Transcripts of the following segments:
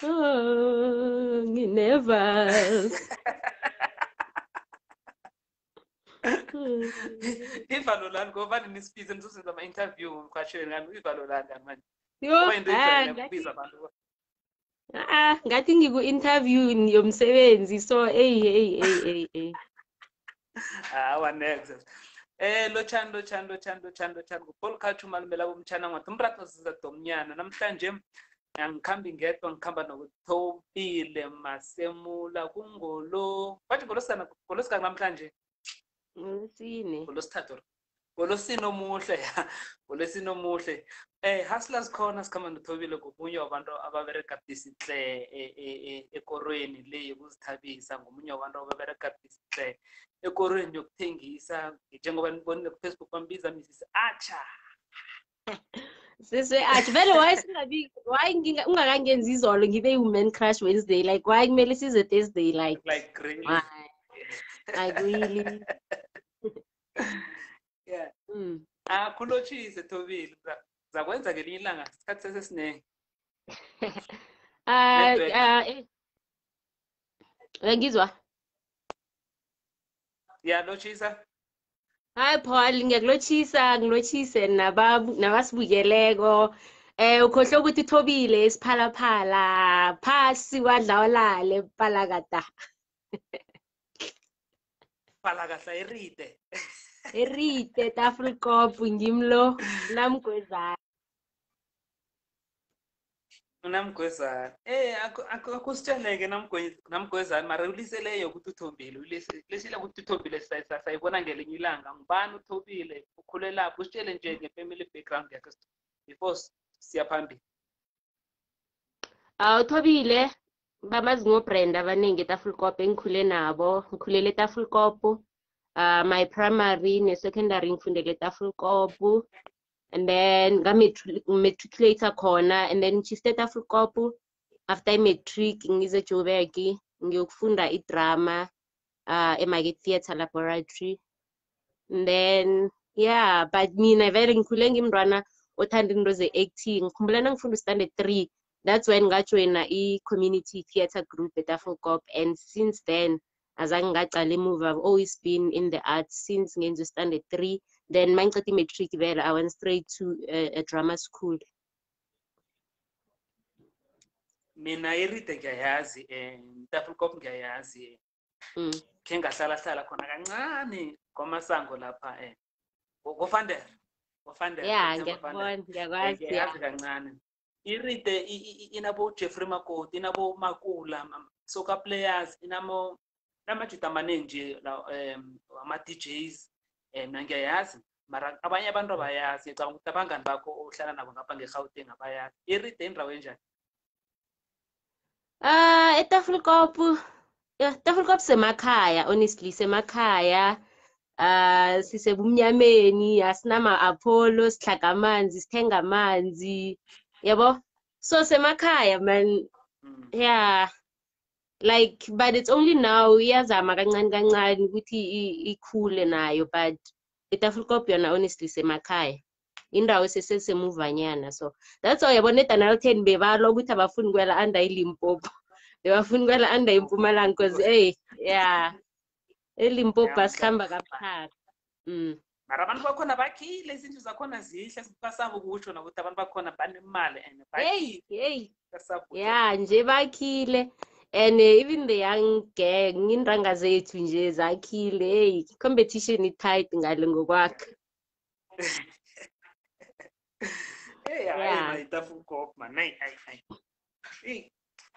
Oh, nginervous. Ivalo lami ngoba nisiphize nisusenza ama-interview mkhwashweni ngami ivalo lami manje. Yo, Ngoba into ejwayele ukubiza abantu. ngathi ngiku-interview yomsebenzi so hey. Hawa next. Lochani Paul Khathu malimela bomtshana ngathi umrato sizadomnyana namhlanje angikhambi ngedwa ngikhamba nokuthobile Masemula kungolo bathi ngolosika namhlanje ngolosithathu ngolosino muhle ngolosino muhle hustlers khona sikhamba nothobile ngomunye wabantu ababereka bisihle ekorweni le yokuzithabisa ngomunye wabantu ababereka bisihle ekorweni yokuthengisa njengoba nibonile ku-Facebook bambiza Mrs. Acha siswe athi vele ungakangenzi izolo ngibe woman crush Wednesday like why kumele size Thursday like really like really yeah khulotshise Thobile zakwenza ngelinye ilanga isikhathi sesesinenge ngizwa lotshisa Hi Paul, ngilotshise nabasibukeleko. Ukhohle ukuthi Thobile isiphalaphala phasi kwadlawalale palakata. Palakata erite. Erite tafulkop ngimlo namgwezana. Namgwezana. Akusitsheleke namgwezana mara uliseleyo ukuthi uThobile ulisile ukuthi uThobile sayibona ngelinye ilanga ngubani uThobile ukhulelapho usitshele nje nge-family background yakhe before siya phambili. uThobile bamazi ngobrand abaningi eTafulkop engikhule nabo ngikhulele eTafulkop my primary ne-secondary ngifundele eTafulkop and then matriculator khona and then ngishiste eTafulkop after I-matric ngize Joburg ngiyokufunda idrama eMarket Theatre Laboratory and then yeah but mina vele ngikhule ngimntwana othanda into ze-acting ngikhumbula nangifunda standard 3 that's when ngajoyina i-community theatre group eTafulkop and since then azange ngaqala emuva I've always been in the arts since ngenze standard 3 then mangiceda i-matric vele I went straight to a drama school. Mina iride ngiyayazi eTafulkop ngiyayazi khe ngahlala khona kancane kwamasango lapha ngofandera yeah ngiyakwazi ngiyayazi kancane iride inabo Jeffrey Makoti inabo Makula soccer players inamajuda amaningi nje ama-DJs ngiyayazi mara abanye abantu abayazi ngicabanga ukuthi abangani bakho ohlala nabo ngapha nge-Gauteng abayazi iride indawo enjani eTafulkop semakhaya honestly semakhaya sisebumnyameni asinama-Apollo sihlaga amanzi sithenga amanzi yabo so semakhaya man yeah like but it's only now iyazama kancane ukuthi ikhule nayo but eTafulkop yona honestly semakhaya indawo sesemuvanyana so that's why yabona eDanel 10 bebalwa ukuthi abafuni kwela under iLimpopo bebafuni kwela under iMpumalanga because hey yeah eLimpopo asikhamba kabukhali mara abantu bakhona bakhile izindlu zakhona zihle sipasaba ukutsho nokuthi abantu bakhona banemali and hey yeah nje bakhile and even the young gang indanga zethu nje zakhile hey competition tight ngale ngokwakhe hayi iTafulkop man hey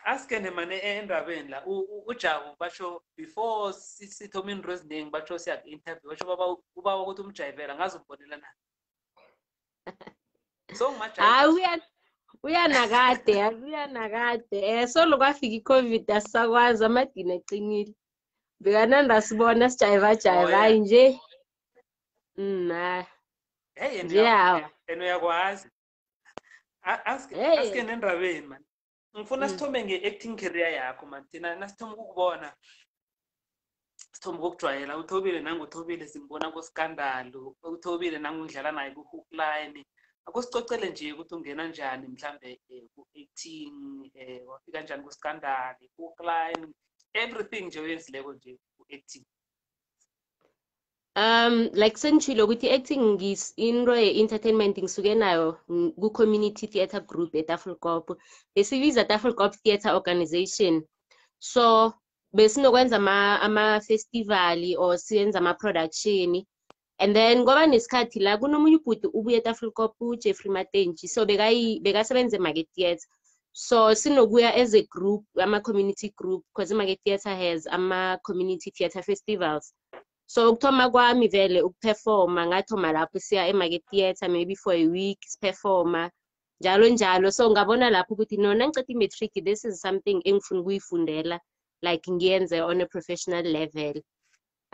askene mane endabeni la uJabu basho before sithoma into eziningi basho siya interview basho ubawa ukuthi umjayivela ngazi umbonela na so uyanakade solo kwafika iCovid asisakwazi amadini eqinile bekananda sibona sijayiva hayi nje eno yakwazi aske nendabeni man ngifuna sithome nge-acting career yakho man thina nasithoma ukukubona sithoma ukukujwayela uThobile nanguThobile simbona kuScandal uThobile nangudlala naye ku-Hook Line akusicocele nje ukuthi ungena njani mhlambe ku-acting wafika njani ku-scandal ku-climb everything nje oyenzileko nje ku-acting. Like sengitshilo ukuthi acting into ye-entertainment ngisuke nayo ku-community theatre group eTafelkop. Besibiza Tafelkop Theatre Organization. So besinokwenza ama-festival or siyenza ama-production. And then ngoba nesikhathi la kunomunye ubhuti ubuye eTafelkop uJeffrey Matentji. So bekasebenza eMarket Theatre. So sinokuya as a group, ama-community group, because iMarket Theatre has ama-community theatre festivals. So ukuthoma kwami vele ukuperforma ngathoma lapho siya eMarket Theatre maybe for a week siperforma njalo njalo. So ngabona lapho ukuthi nona ngiceda imatric, this is something engifuna ukuyifundela like ngiyenze on a professional level.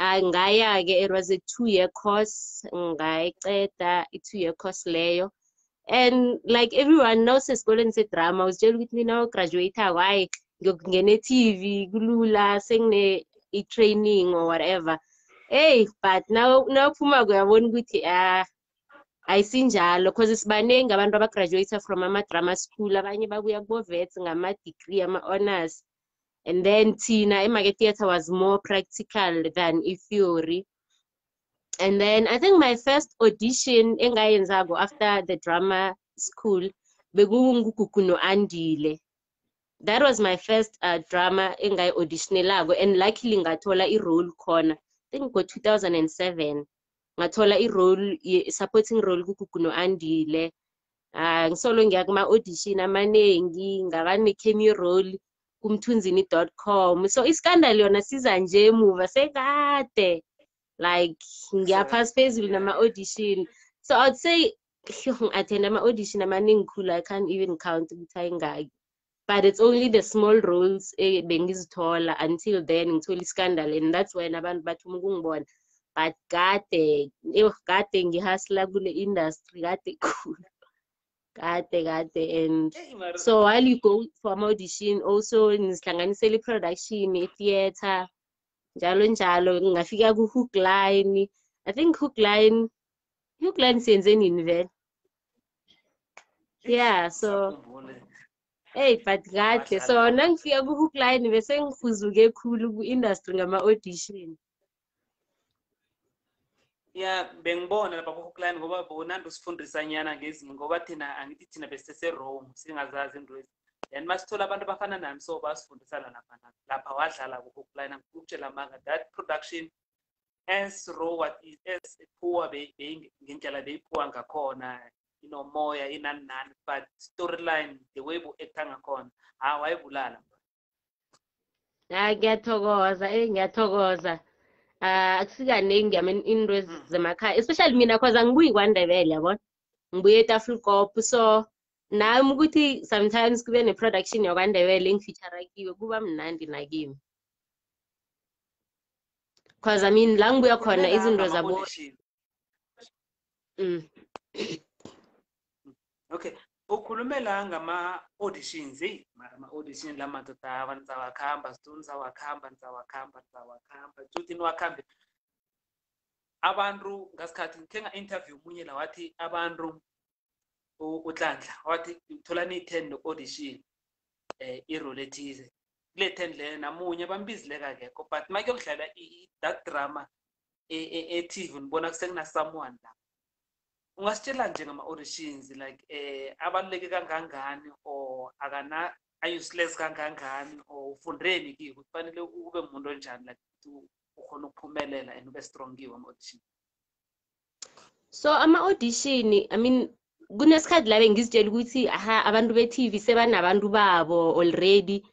Ngaya ke, it was a 2-year course, ngayiceda i-2-year course leyo. And like everyone knows esikoleni sedrama usitshela ukuthi mina graduate hayi ngiyokungena e-TV kulula sengine i-training or whatever. Hey, but now phuma kuyabona ukuthi ayisinjalo because sibaningi abantu abagraduate from ama-drama school, abanye babuya kubo-vets ngama-degree, ama-honors. And then thina eMarket Theatre was more practical than theory. And then I think my first audition engayenzako after the drama school bekungugugu Andile. That was my first drama engayi-auditionelako, and luckily ngathola i-role khona. I think ngo-2007 ngathola i-role, supporting role kugugu Andile. Ngisolo ngiya kuma-audition amaningi, ngaba ne-cameo role kumthunzini.com. So iskandal yona siza nje emuva sekade, like ngiyaphasi phezulu nama-audition. So I'd say attend ama-audition amaningi khulu, I can't even count ukuthi ayingaki. But it's only the small roles bengizithola until then ngithola iskandal, and that's when abantu bathoma ukungibona. But kade ngihasla kule industry kade cool. Kade. And so while you go for audition also nizihlanganisela i-production, i-theatre, njalo ngafika ku-hook line. I think hook line siyenze nini vele? Yeah, so hey, but kade. So nangifika ku-hook line bese ngifuzuke khulu ku-industry ngama-audition. Yeah, bengibona lapha ku-hookline ngoba bonanda usifundisa nyana ngezinto ngoba thina angithi thina besese-wrong singazazi into lezi. Then masithola abantu abafana nami so basifundisana lapha wadlala ku-hookline. Angikutshela manga that production as raw what is as poor ngendlela beyipoor ngakhona, moya inani, but storyline the way bu-acta ngakhona wayibulala. Ngiyathokoza. Akusikaningi into zemakhaya, especially mina cause angibuyi kwaNdebele yabona, ngibuye eTafelkop. So nami ukuthi sometimes kube ne-production yakwaNdebele engifeature kiwe kuba mnandi nakimi, cause I mean la ngibuya khona izinto zabo. Okay, ukhulume la ngama-auditions, ama-audition la madoda ava nizawakhamba nizawakhamba futhi niwakhambe abantu. Ngasikhathi ngithe nga-interview omunye la wathi abantu uNhlanhla wathi uthola niyi-10 no-audition irole ethize, kule 10 leyo namunye bambizile kakekho, but make yokudlala that drama e-TV nibona kusekunasomeone la. Ungasitshela nje ngama-auditions like abaluleke kangangani or useless kangangani or ufundeni kiwo ukuthi kufanele ube umuntu onjani like ukhona ukuphumelela and ube strong kiwo ama-audition? So ama-audition, I mean kunesikhathi la bengizitshela ukuthi abantu be-TV sebanabantu babo already.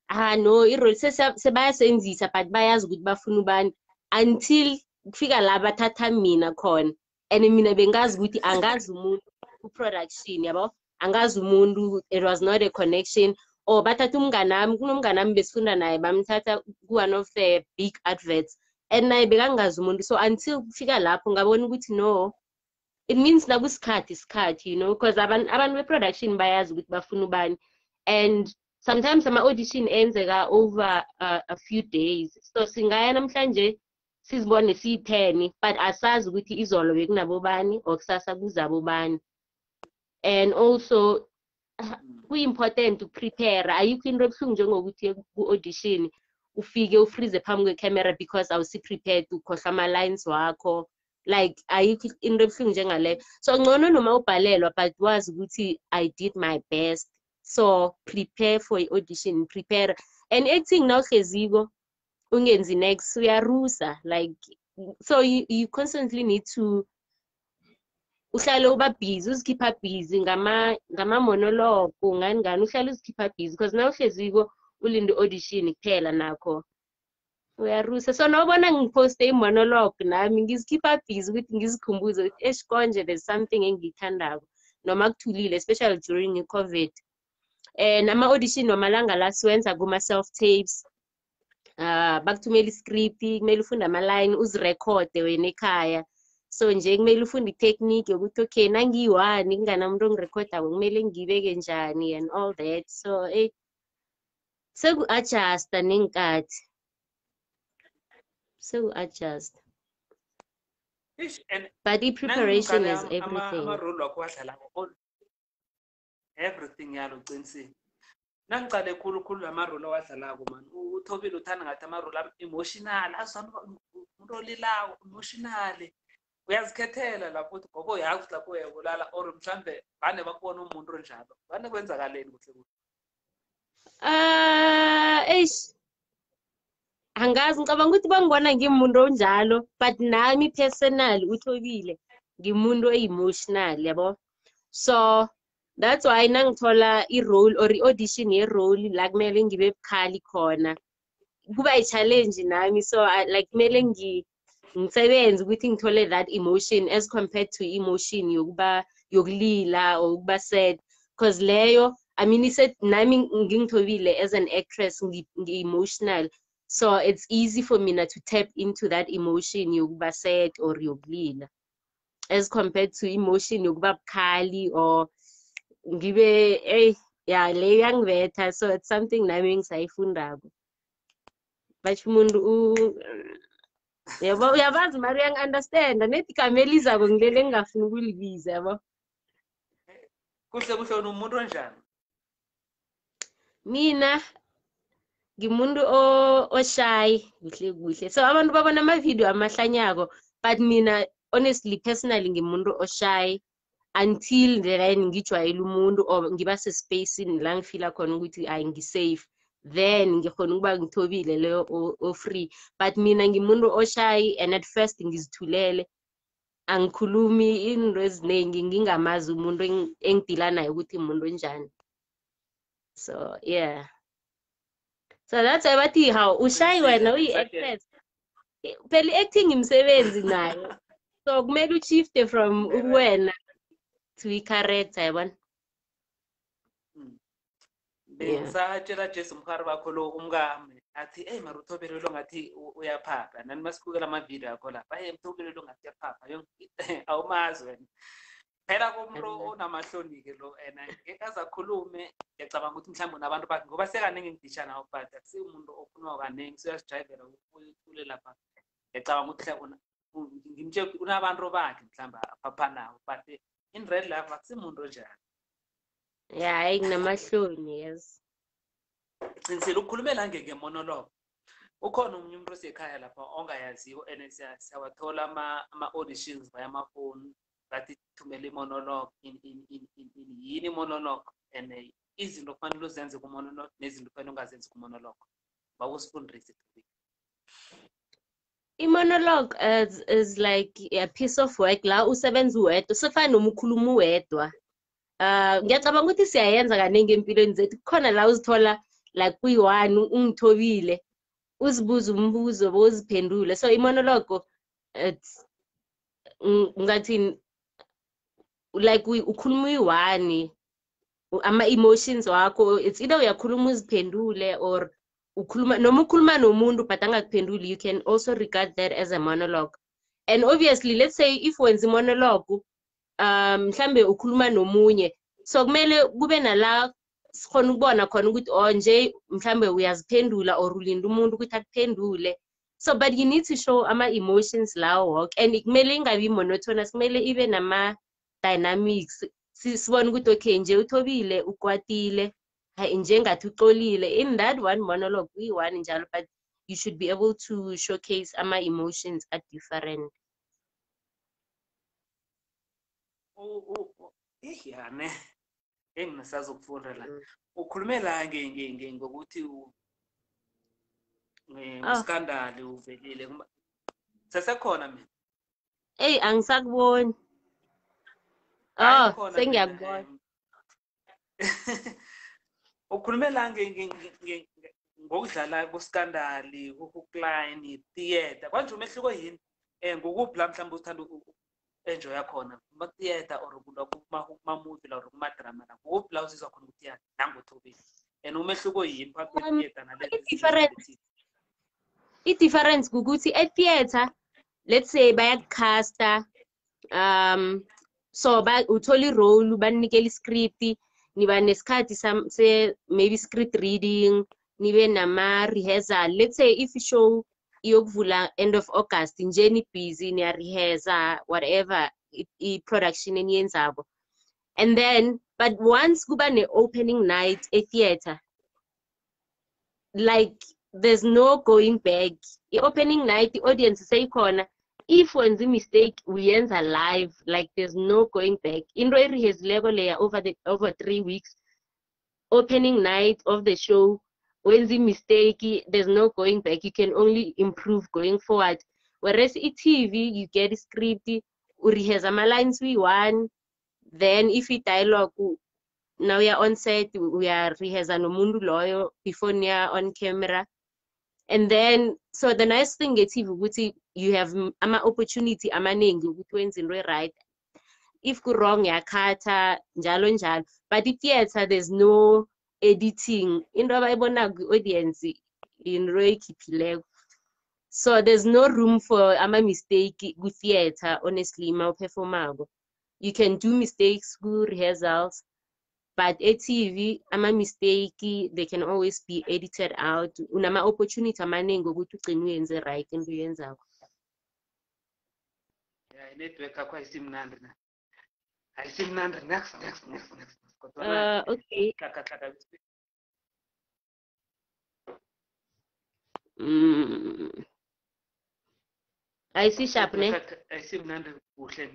No, irole sebayasenzisa but bayazi ukuthi bafuna ubani until kufika la bathatha mina khona. And mina bengazi ukuthi angazi umuntu ku-production yabo, angazi umuntu, it was not a connection. Or bathatha umnganami, kunomnganami besifunda naye bamthatha ku-one of the big adverts and naye bekangazi umuntu. So until kufika lapho ngabona ukuthi no, it means nakusikhathi, because abantu be-production bayazi ukuthi bafuna ubani. And sometimes ama-audition enzeka over a few days. So singaya namhlanje sizibone siyi-10 but asazi ukuthi izolo bekunabobani or kusasa kuzabobani. and also ku-important to prepare. Ayikho into ebuhlungu njengokuthi ku-audition ufike ufreeze phambi kwe-camera because awusi-prepared, ukhohlwa ama-lines wakho, like ayikho into ebuhlungu njengaleyo. So ngcono noma ubhalelwa but wazi ukuthi I did my best. So prepare for i-audition, prepare. And acting nawuhleziko ungenzi next uyarusa, like, so you constantly need to uhlale uba busy, uzikhipha busy ngama-monologue ngani uhlale uzikhipha busy because nawuhleziko ulinde audition kuphela nakho uyarusa. So nawubona ngiposte i-monologue nami ngizikhipha busy ukuthi ngizikhumbuze ukuthi esikonje there's something engiyithandako noma kuthulile, especially during i-COVID. Nama-audition wamalanga la siwenza kuma-self-tapes. Bakuthumela iscript, kumele ufunde ama-line uzirekhode wena ekhaya. So nje kumele ufunde i-technique yokuthi okay nangiyi-one kunganamuntu ongirekhodako kumele ngibeke njani and all that. So seku-adjusta nenkathi, seku-adjust, but i-preparation is everything. Ama-role wakho wadlalako everything yalo uqinisile. Nangicale khulu ama-role awadlalako man, uThobile uthanda ngathi ama-role emotional, umuntu olilayo, emotional. Uyazikhethela lapho uthi gogo yazi lapho uyabulala or mhlambe vane bakubona umuntu onjalo, vane kwenzakaleni kuhle kuhle? Angazi, ngicabanga ukuthi bangibona ngimuntu onjalo, but nami personally uThobile ngimuntu o-emotional, yabo. So that's why nangithola i-role or i-audition ye-role la kumele ngibe bukhali khona kuba i-challenge nami. So like kumele ngisebenze ukuthi ngithole that emotion as compared to emotion yokulila or ukuba sad, because leyo I mean nami ngingithobile as an actress ngi-emotional, so it's easy for me to tap into that emotion yokuba sad or yokulila as compared to emotion yokuba bukhali or ngibe yeah leyo yangibetha. So it's something nami ngisayifundako. But umuntu yabo uyabazi mari uyangi-understanda, nethi igama elizako ngilele ngingafuni ukulibiza, yabo. Kuhle umuntu onjani? Mina ngimuntu oshy kuhle. So abantu babona ama-video amahlanyako, but mina honestly personally ngimuntu oshy until then ngijwayele umuntu or ngiba se-spacini la ngifila khona ukuthi ngisafe, then ngikhona ukuba ngithobile leyo o-free. But mina ngimuntu oshy and at first ngizithulele, angikhulumi into eziningi ngingamazi umuntu engidila naye ukuthi umuntu onjani. So yeah, so that's why bathi how ushy wena uyi-actress, phela i-acting imsebenzi nayo. So kumele ushifte from uwena to i-character, yabona. Bengisatshela Jesu umkhari bakho lo umkami athi mara uThobile lo ngathi uyaphapha, nani masibukela ama-video akho lapha uThobile lo ngathi uyaphapha awumazi wena phela komuntu onamahloni-ke lo and ngeke aze akhulume. Ngiyacabanga ukuthi mhlawumbe unabantu bakhe ngoba sekaningi ngidisha nawo, but akusiyo umuntu okhuluma kaningi, suyazijayivela uthule lapha. Ngiyacabanga ukuthi ngimtshela unabantu bakhe mhlawumbe aphapha nawo, but in real life akusiyo umuntu onjani. Yeah, nginamahloni, yes. Qinisile ukukhulume la nge-monologue. Ukhona umunye umuntu osekhaya lapha ongayaziyo and siyawathola ama-auditions via amafoni bathi thumela i-monologue yini i-monologue and izinto kufanele uzenze ku-monologue nezinto kufanele ungazenzi ku-monologue. Bakusifundise. I-monologue is like a piece of work la usebenza uwedwa, sefana noma ukhuluma uwedwa. Ngiyacabanga ukuthi siyayenza kaningi empilweni zethu. Kukhona la uzithola like kuyi-one ungithobile uzibuza umbuzo boziphendule. So i-monologue ngathi like ukhuluma uyi-one, ama-emotions wakho it's either uyakhuluma uziphendule or ukhuluma noma ukhuluma nomuntu but angakuphenduli, you can also regard that as a monologue. And obviously let's say if wenza i-monologue mhlambe ukhuluma nomunye, so kumele kube nala sikhona ukubona khona ukuthi nje mhlambe uyaziphendula or ulinda umuntu ukuthi akuphendule. So but you need to show ama-emotions lawo woke, and kumele ingabi monotonous, kumele ibe nama-dynamics. sibona ukuthi okay nje uThobile ukwatile njengathi uxolile. In that one monologue kuyi-one njalo, but you should be able to showcase ama-emotions are different. Yane enginasazokufunda la ukhulume la ngokuthi uskandali uvelile sesekhona mina Angisakuboni. Sengiyakubona. ukhulume la ngokudlala kuskandali ku-Klein theater kwanje umehluko yini ngokuphi la mhlawumbe uthanda enjoy yakhona kuma-theater or kuma-movie la or kuma-drama la ngokuphi la uzizwa khona ukuthi nangoThobile and umehluko yini phakathi kwe-theater nalezi i-difference kukuthi e-theater let's say bayakucasta so uthola i-role banikela i-script niba nesikhathi maybe script reading nibe nama-rehearsal. Let's say if show iyokuvula end of August nje ni busy niya-rehearsa whatever i-production eniyenzabo, and then but once kuba ne-opening night e-theater, like there's no going back. I-opening night i-audience seyikhona, if wenza mistake uyenza live, like there's no going back. Into erehearsileko leya over 3 weeks, opening night of the show wenza mistake, there's no going back. You can only improve going forward. Whereas i-TV you get a script, urehearse ama-lines we-one, then if i-dialogue now we are on set, we are rehearsing nomuntu loyo before niya on camera. And then so the nice thing nge-TV ukuthi you have ama-opportunity amaningi ukuthi wenze into right. If ku wrong yakhatha njalo njalo, but i-theater there's no editing. Into abayibona ku-audience into ekhiphileko, so there's no room for ama-mistake ku-theater. Honestly mawuperformako you can do mistakes ku-rehearsals, but e-TV ama-mistake they can always be edited out. Unama-opportunity amaningi ukuthi ugcine uyenze right into uyenzako. Network yakho ayisimnandi na ayisimnandi. Next Okay. Ayisi-sharp ne ayisimnandi kuhle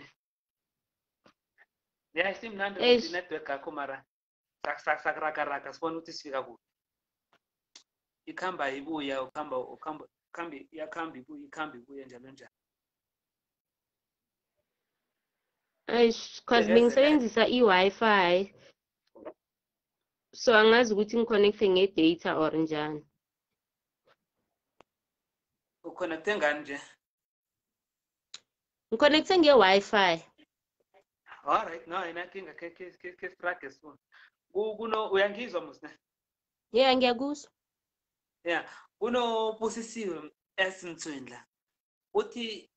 ne ayisimnandi kuhle network yakho mara sakuraka sibona ukuthi sifika kuphi. Ikhamba ibuya ikhamba ibuya njalo njalo. Because ngisebenzisa i-Wi-Fi, so angazi ukuthi ngiconnecte nge-data or njani. Uconnecte ngani nje? Ngiconnecte nge-Wi-Fi. Alright, no inankinga ke strike soon. Kuno uyangizwa musne? Yeah, ngiyakuzwa. Yeah, kuno esimthwendla uthi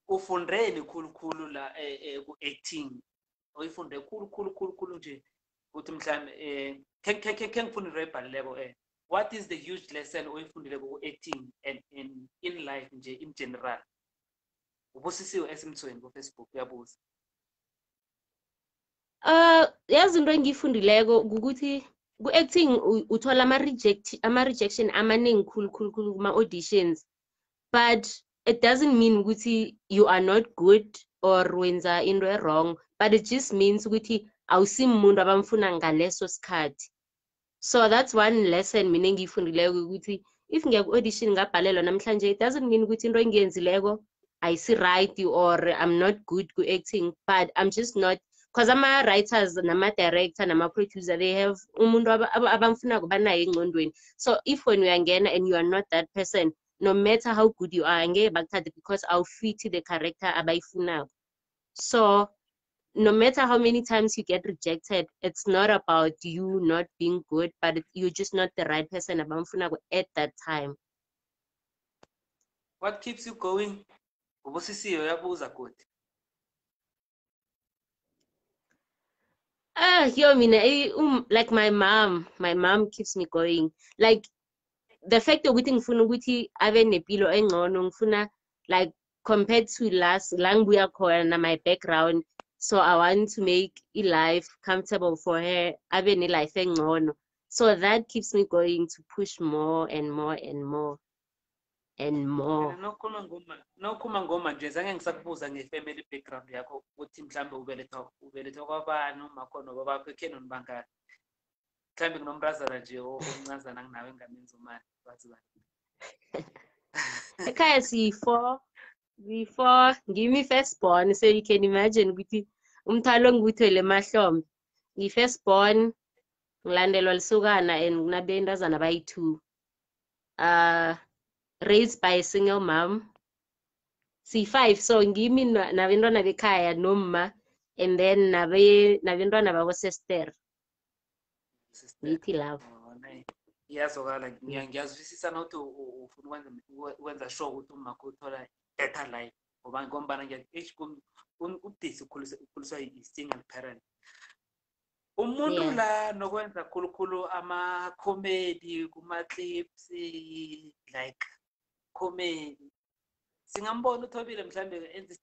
ufundeni khulukhulu la ku-acting, uyifunde khulu nje ukuthi mhlawumbe ke ngifundile ebhalileko what is the huge lesson oyifundile ku-acting and in life nje in general? Ubusisiwe esimthweni ku-Facebook uyabuza. Yazi into engiyifundileko ukuthi ku-acting uthola ama-rejection amaningi khulu kuma-auditions, but it doesn't mean ukuthi you are not good or wenza into wrong, but it just means ukuthi awusimuntu abamfuna ngaleso sikhathi. So that's one lesson mina engiyifundileko ukuthi if ngiya ku-audition ngabhalelwa namhlanje, it doesn't mean ukuthi into engiyenzileko ayisi right or I'm not good ku-acting, but I'm just not, because ama-writers nama-director nama-producer they have umuntu abamfunako banayo engqondweni. So if when uyangena and you are not that person, no matter how good you are, angeke bakuthathe because awufiti the character abayifunako. So no matter how many times you get rejected, it's not about you not being good, but you're just not the right person abamfunako at that time. What keeps you going? Ubusisiwe uyabuza kodwa. Yo mina like my mom keeps me going. Like the fact ukuthi ngifuna ukuthi abe nepilo engcono, ngifuna like compared to la ngibuya khona na my background, So I want to make life comfortable for her, abe ne-life engcono. So that keeps me going to push more and more and more and more. And nokhuluma ngoma nje zange ngisakubuza nge-family background yakho ukuthi mhlambe ubelethwa kwabani umakhona babakho ekheni nibangani mhlambe kunomrazana nje omncazana nginawe engamenza umali bathi Ekhaya before give me firstborn, so you can imagine ukuthi umthwalo ngikuthwele emahlombe. Ngi-firstborn ngilandelwa lisukana and kunabentazana bayi-2. Raised by a single mom. C5, so ngimi nabentwana bekhaya nomma, and then nabentwana bakosester. Ngithi love. iyazokala ngiyazwisisa nokuthi ufuna ukwenza sure ukuthi umakho uthola better life ngombana ubudisi ukhuliswa i-single parent. Umuntu la nokwenza khulukhulu ama-comedy kuma-clips like comedy singambona uThobile mhlambe enza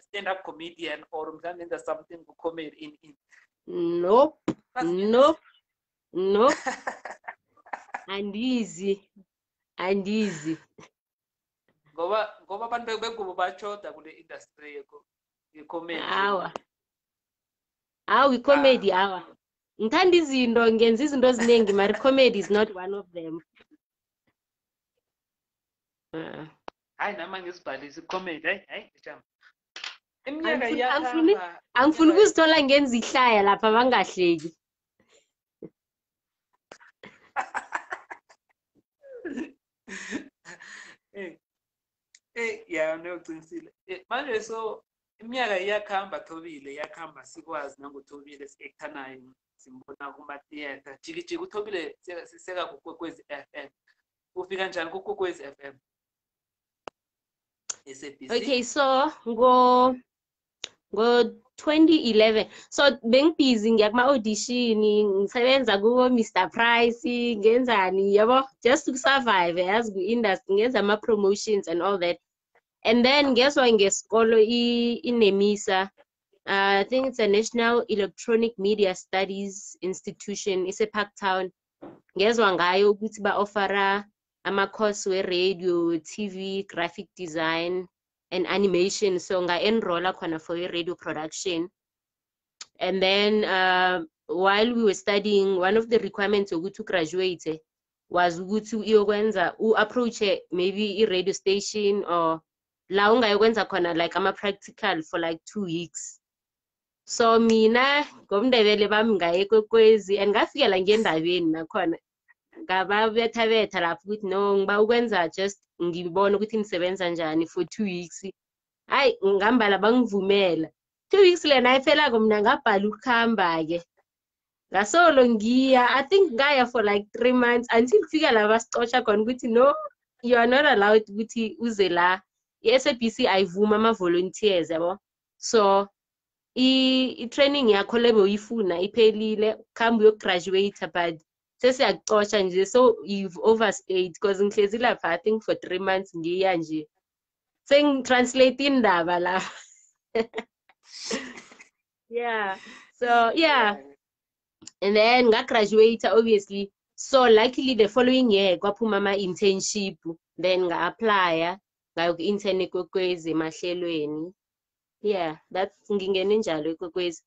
stand up comedian or mhlambe enza something ku-comedy in Nope. Andizi ngoba abantu bengubo bachoda kule industry ye-comedy. i-comedy awa. Ngithanda izinto, ngenza izinto eziningi, mari comedy is not one of them. Hayi nama ngizibhalisa i-comedy hayi jama. Iminyaka iyakhamba. Angifuni ukuzithola ngenza ihlaya lapha bangahleki. Yeah, uqinisile. Manje so iminyaka iyakhamba Thobile, iyakhamba sikwazi nangoThobile si-actor naye simbona kuma-theater. Jikijiki uThobile siseka kuKwekwezi FM. Ufika njani kuKwekwezi FM? SABC. Okay, so ngo-2011, so bengibhizi ngiyakuma-audition, ngisebenza kuwo Mr Price, ngenzani yabo, just to survive yazi ku-industry, ngenza ama-promotions and all that. And then ngezwa ngesikolo iNEMISA, I think it's a National Electronic Media Studies Institution, ise-Parktown. Ngezwa ngayo ukuthi ba-offera ama-course we-radio, TV, graphic design, and animation. So nga-enrolla khona for radio production. And then while we were studying, one of the requirements ukuthi graduate was ukuthi uyokwenza approach maybe i-radio station or la ungayokwenza khona like ama-practical for like 2 weeks. So mina ngomndebele bami ngaye eKwekwezi and ngafikela ngendabeni nakhona ngababethabetha lapho ukuthi no ngiba ukwenza just ngibona ukuthi nisebenza njani for 2 weeks. Hayi ngambala bangivumela 2 weeks lena ayiphelako mina ngabhala ukuhamba-ke ngasolo ngiya. I think ngaya for like 3 months until kufika la basicosha khona ukuthi no, you are not allowed ukuthi uze la. I-SABC ayivuma ama-volunteers yabo. So i-training yakho lebe uyifuna iphelile, khamba uyograduate but sesiyakucosha nje, so you've overstayed because ngihlezi lapha I think for 3 months ngiya nje sengitranslate indaba la. Yeah, so yeah, and then ngagraduate obviously. So luckily the following year kwaphuma ama-internship, then nga-applya ngayoku-intern eKwekwezi emahlelweni. Yeah, that's ngingene njalo eKwekwezi.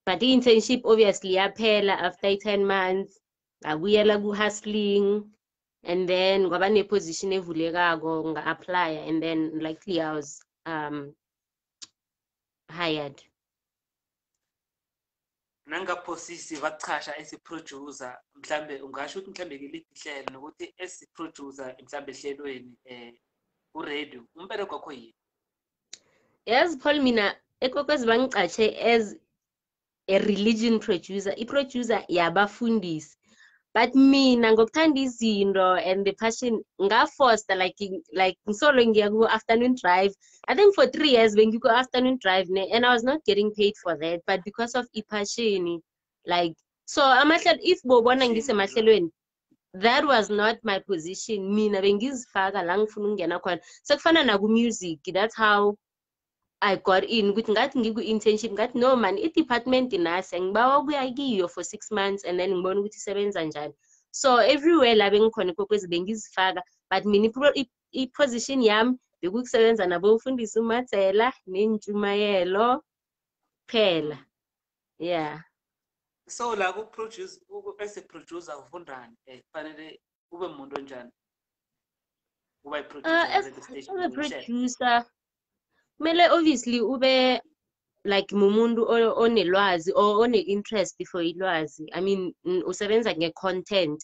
But i-internship obviously yaphela after 10 months. Ngabuyela ku-hustling, and then kwaba ne-position evulekako nga-applya, and then likely I was hired. Nangaphosisi bachasha esi-producer mhlambe ungasho ukuthi mhlambe ke lihlelo nokuthi esi-producer mhlambe ehlelweni uradio umbele kwakho yini? Yes, Paul, mina eKwekwezi bangicache as a religion producer, i-producer yabafundisi. But mina ngokuthanda izinto and the passion ngafoster like ngisolo ngiya ku-afternoon drive. I think for 3 years bengiko afternoon drive and I was not getting paid for that, but because of i-passion, like, so if bobona ngisemahlelweni, that was not my position. Mina bengizifaka la ngifuna ukungena khona. Sekufana naku music, that's how I got in ukuthi ngathi ngiku-internship ngathi no man i-department nasi ngibawa ukuya kiyo for 6 months and then ngibona ukuthi isebenza njani. So everywhere la bengikhona kokwezi bengizifaka, but mina i-position yami bekukusebenza nabo ufundisa uMadzela nentshumayelo phela. Yeah. So la ku-produce as a producer ufundani kufanele ube umuntu onjani uba i-producer As radio station a producer kumele obviously ube like mumuntu onelwazi or one-interest for ilwazi. I mean usebenza nge-content,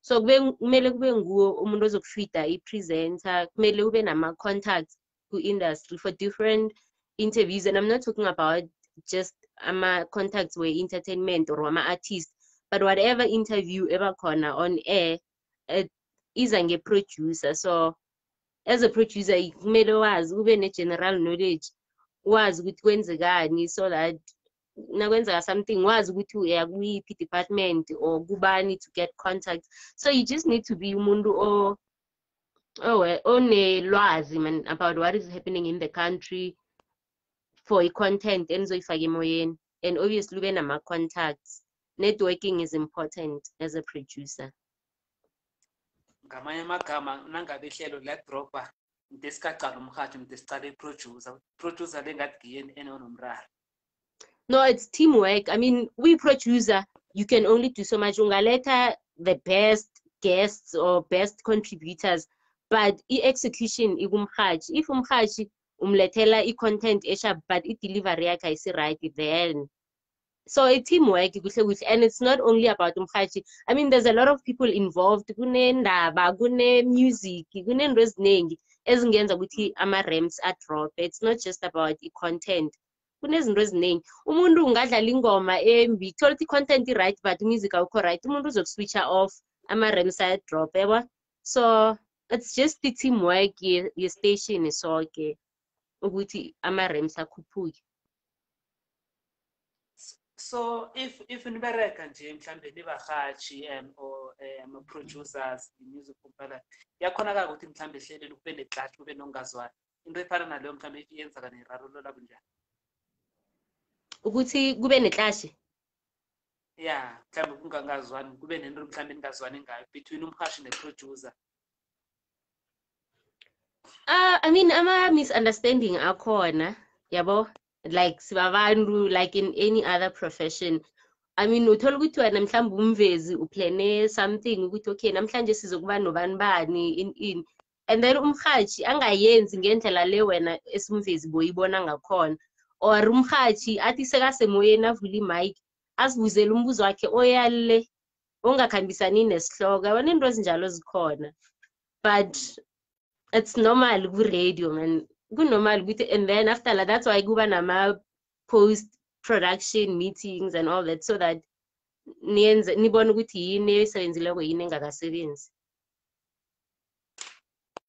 so kumele kube nguwo umuntu ozokufida i-presenter, kumele ube nama-contacts ku-industry for different interviews, and I'm not talking about just ama-contacts we-entertainment or wama-artist, but whatever interview ebakhona on air iza nge-producer. So as a producer kumele wazi ube ne-general knowledge, wazi ukuthi kwenzekani, so that nakwenzeka something wazi ukuthi uya kuyiphi department or kubani to get contact. So you just need to be umuntu onelwazi man about what is happening in the country for i-content enizoyifaka emoyeni, and obviously ube nama-contacts. Networking is important as a producer. Ngamanye amagama nangabe ihlelo liyadropa into sikaqala umrhatho into siqala i-producer lengathi ngiyeni enonomraro. No, it's teamwork. I mean, we producer, you can only do so much. Ungaleta the best guests or best contributors, but i-execution igumhaji. If umhaji umletela i-content esha, but i-delivery yakhe ayisi right, then so a teamwork, and it's not only about umhaji. I mean, there's a lot of people involved. Kunendaba, kune music, kunento eziningi ezingenza ukuthi ama-rems adrop. It's not just about i-content. Kunezinto eziningi. Umuntu ungadlala ingoma embi, thola ukuthi i-content right but music awukho right, umuntu uzokuswitcha off, ama-rems ayadrop, yabo. So it's just the teamwork ye-station sonke ukuthi ama-rems akhuphuke. So if nibereka nje mhlambe nibarhatshi or ama-producers, i-music compiler, yakhonakala ukuthi mhlambe ehleleni kube neclash kube nokungazwani, into efana naleyo mhlambe if yenzeka nerarulula kunjani ukuthi kube neclash? Yeah, mhlambe kungangazwani, kube nento mhlambe ningazwani ngayo between umhashi ne-producer. I mean ama-misunderstanding akhona, yabo, like sibabantu like in any other profession. I mean uthola ukuthi wena mhlawumbe umvezi uplane something ukuthi okay namhlanje sizokuba nobani bani in and then umhaji angayenzi ngendlela le wena esimvezi boyibona ngakhona, or umhaji athi sekasemoyeni avula i-mic asibuzele umbuzo wakhe oyale ongakhambisani nesihloko, yabona into ezinjalo zikhona. But it's normal ku-radio man, kunormal ukuthi, and then after that, that's why kuba nama-post production meetings and all that, so that nibone ukuthi yini esebenzileko yini engakasebenzi.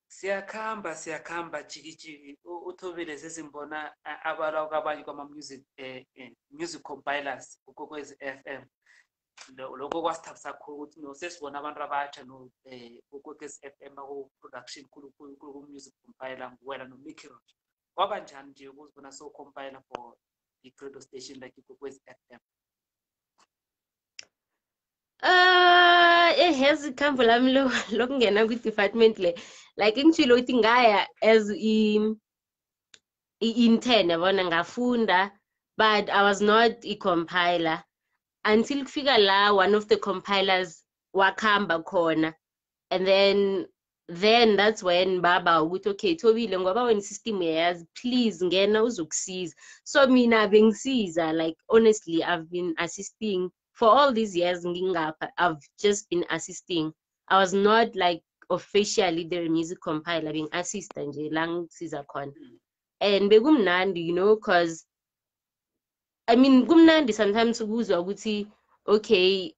Siyakhamba jikijiki uThobile sesimbona abala kwabanye kwama-music music compilers ukokwezi FM. Lokho kwasithabisa kakhulu ukuthi nosesibona abantu abatsha ukokwezi FM baku-production ku-music compiler wena noMickey Roach. Kwaba njani nje ukuzibona so-compiler for i-radio station like ikokwezi FM? Ehezi ikhambo lami lokungena kwi-department le, like ngitshilo ukuthi ngaya as i-intern, yabona ngafunda, but I was not a-compiler until kufika la one of the compilers wakhamba khona, and then that's when baba ukuthi okay Thobile ngoba wena system uyayazi, please ngena uzokusiza. So mina bengisiza, like honestly I've been assisting for all these years ngingapha, I've just been assisting. I was not like officially the music compiler, being assistant nje la ngisiza khona, and bekumnandi, you know, cause I mean kumnandi sometimes ukuzwa ukuthi okay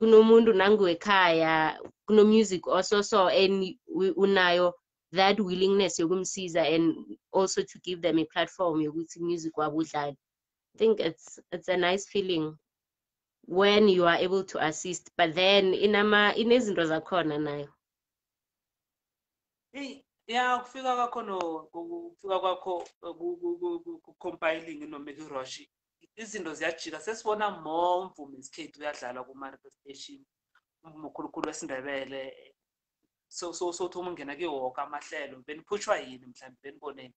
kunomuntu nangu ekhaya kuno music also, so and unayo that willingness yokumsiza and also to give them a platform yokuthi music wabo udlale. I think it's a nice feeling when you are able to assist, but then inezinto zakhona nayo. Hey, ya kufika kwakho kufika kwakho ku-compiling no-make rush izinto ziyajika sesibona more umvumo isikhethu uyadlalwa kuma-station umkhulukhulu wesindebele sothi uma ungena kiwo woke amahlelo beniphushwa yini mhlawumbe beniboneni?